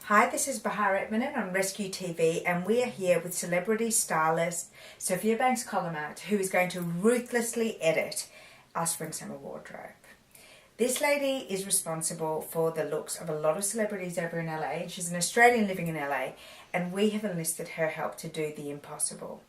Hi, this is Bahar Etmanen on RESCU TV, and we are here with celebrity stylist Sophia Banks-Coloma, who is going to ruthlessly edit our spring-summer wardrobe. This lady is responsible for the looks of a lot of celebrities over in LA. She's an Australian living in LA, and we have enlisted her help to do the impossible.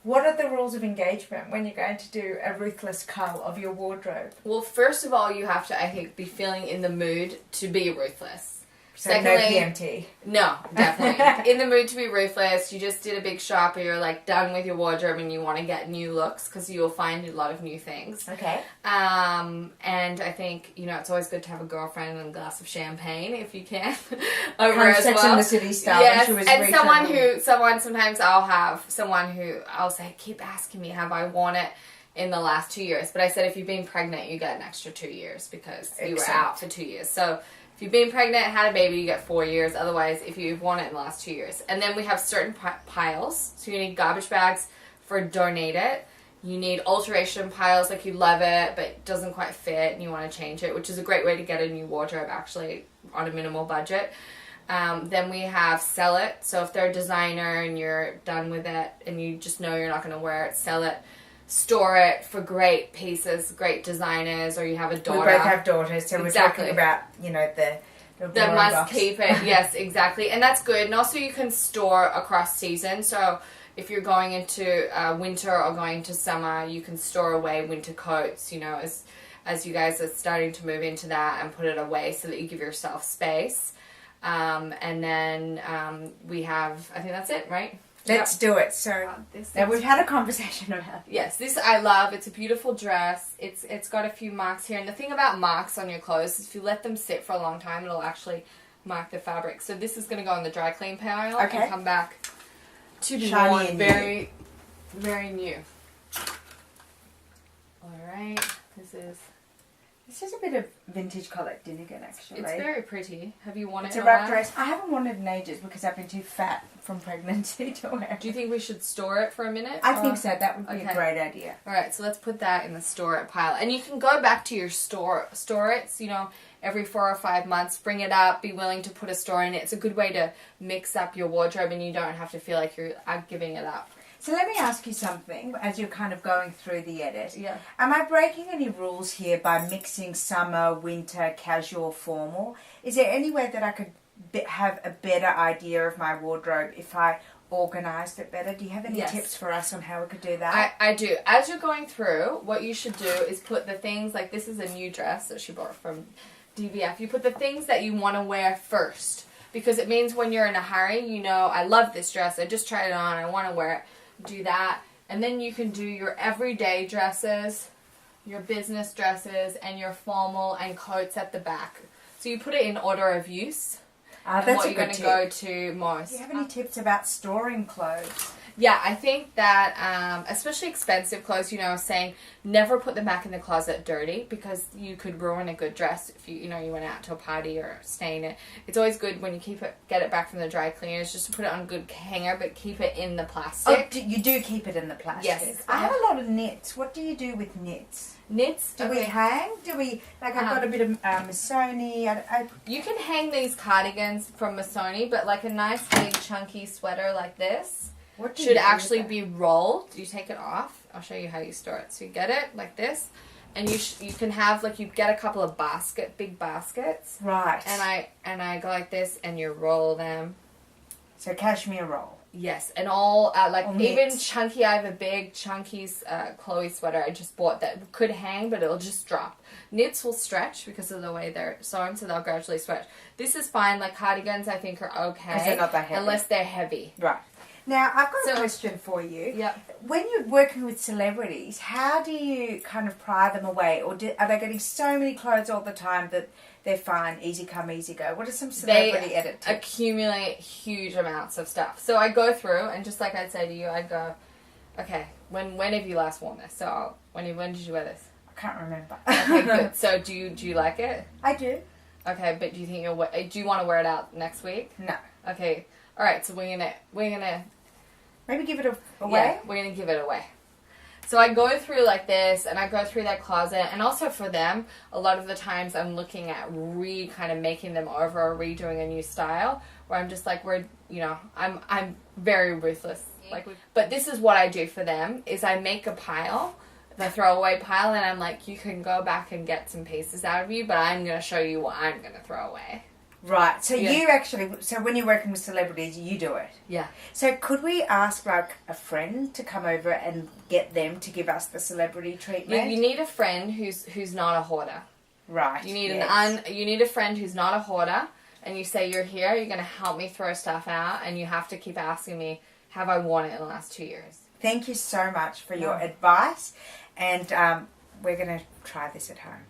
What are the rules of engagement when you're going to do a ruthless cull of your wardrobe? Well, first of all, you have to, I think, be feeling in the mood to be ruthless. So secondly, no PMT? No, definitely. In the mood to be ruthless. You just did a big shop or you're like done with your wardrobe and you want to get new looks because you'll find a lot of new things. Okay. And I think, you know, it's always good to have a girlfriend and a glass of champagne if you can. Over kind of as Sex well. in the City style. Yes, and sometimes I'll have someone who I'll say, keep asking me, have I worn it in the last 2 years? But I said, if you've been pregnant, you get an extra 2 years because you were out for 2 years. So if you've been pregnant, had a baby, you get 4 years. Otherwise, if you've worn it in the last 2 years. And then we have certain piles. So you need garbage bags for donate it. You need alteration piles, like you love it, but it doesn't quite fit and you want to change it, which is a great way to get a new wardrobe, actually, on a minimal budget. Then we have sell it. So if they're a designer and you're done with it and you just know you're not going to wear it, sell it. Store it for great pieces, great designers, or you have a daughter. We both have daughters, so we're talking about, you know, the must box. keep it. Yes, exactly. And that's good. And also you can store across seasons. So if you're going into winter or going to summer, you can store away winter coats, you know, as you guys are starting to move into that, and put it away so that you give yourself space. And then we have, I think that's it, right? Let's do it. So now we've had a conversation about it. Yes, this I love. It's a beautiful dress. It's got a few marks here. And the thing about marks on your clothes is if you let them sit for a long time, it'll actually mark the fabric. So this is going to go in the dry clean pile and come back to be worn very, very new. All right. This is a bit of vintage Colette Dinnigan, actually. It's very pretty. Have you worn it? It's a wrap dress. I haven't worn it in ages because I've been too fat from pregnancy to wear it. Do you think we should store it for a minute? I think so. That would be a great idea. All right, so let's put that in the store it pile. And you can go back to your store it, you know, every 4 or 5 months. Bring it up. Be willing to put a store in it. It's a good way to mix up your wardrobe and you don't have to feel like you're giving it up. So let me ask you something as you're kind of going through the edit. Yeah. Am I breaking any rules here by mixing summer, winter, casual, formal? Is there any way that I could have a better idea of my wardrobe if I organised it better? Do you have any tips for us on how we could do that? I do. As you're going through, what you should do is put the things, like this is a new dress that she bought from DVF. You put the things that you want to wear first, because it means when you're in a hurry, you know, I love this dress, I just tried it on, I want to wear it. Do that, and then you can do your everyday dresses, your business dresses, and your formal and coats at the back. So you put it in order of use. That's what you're going to go to most. Do you have any tips about storing clothes? Yeah, I think that, especially expensive clothes, you know, saying never put them back in the closet dirty, because you could ruin a good dress if you went out to a party or stain it. It's always good when you get it back from the dry cleaners, just to put it on a good hanger, but keep it in the plastic. Oh, you do keep it in the plastic? Yes. I have a lot of knits. What do you do with knits? Knits? Do we hang? Do we, like, I've got a bit of Missoni. You can hang these cardigans from Missoni, but like a nice big chunky sweater like this should actually be rolled. You take it off. I'll show you how you store it. So you get it like this, and you can have, like, you get a couple of big baskets. Right. And I go like this, and you roll them. So cashmere roll. Yes, and all, even chunky, I have a big chunky Chloe sweater I just bought that could hang, but it'll just drop. Knits will stretch because of the way they're sewn, so they'll gradually stretch. This is fine. Like, cardigans, I think, are okay. Because they're not that heavy. Unless they're heavy. Right. Now, I've got a question for you. Yep. When you're working with celebrities, how do you kind of pry them away? Or are they getting so many clothes all the time that they're fine, easy come, easy go? What are some celebrity edit tips? They accumulate huge amounts of stuff. So I go through, and just like I'd say to you, I'd go, okay, when have you last worn this? So when did you wear this? I can't remember. Okay, good. So do you like it? I do. Okay, but do you think do you want to wear it out next week? No. Okay. All right. So we're gonna maybe give it away. Yeah, we're gonna give it away. So I go through like this, and I go through that closet, and also for them, a lot of the times I'm looking at kind of making them over or redoing a new style, where I'm just like, I'm very ruthless. But this is what I do for them, is I make a pile, the throwaway pile, and I'm like, you can go back and get some pieces out of you, but I'm going to show you what I'm going to throw away. Right, so you actually, so when you're working with celebrities, you do it. Yeah. So could we ask like a friend to come over and get them to give us the celebrity treatment? You need a friend who's not a hoarder. Right. You need you need a friend who's not a hoarder, and you say, you're here, you're going to help me throw stuff out, and you have to keep asking me, have I worn it in the last 2 years? Thank you so much for your advice, and we're going to try this at home.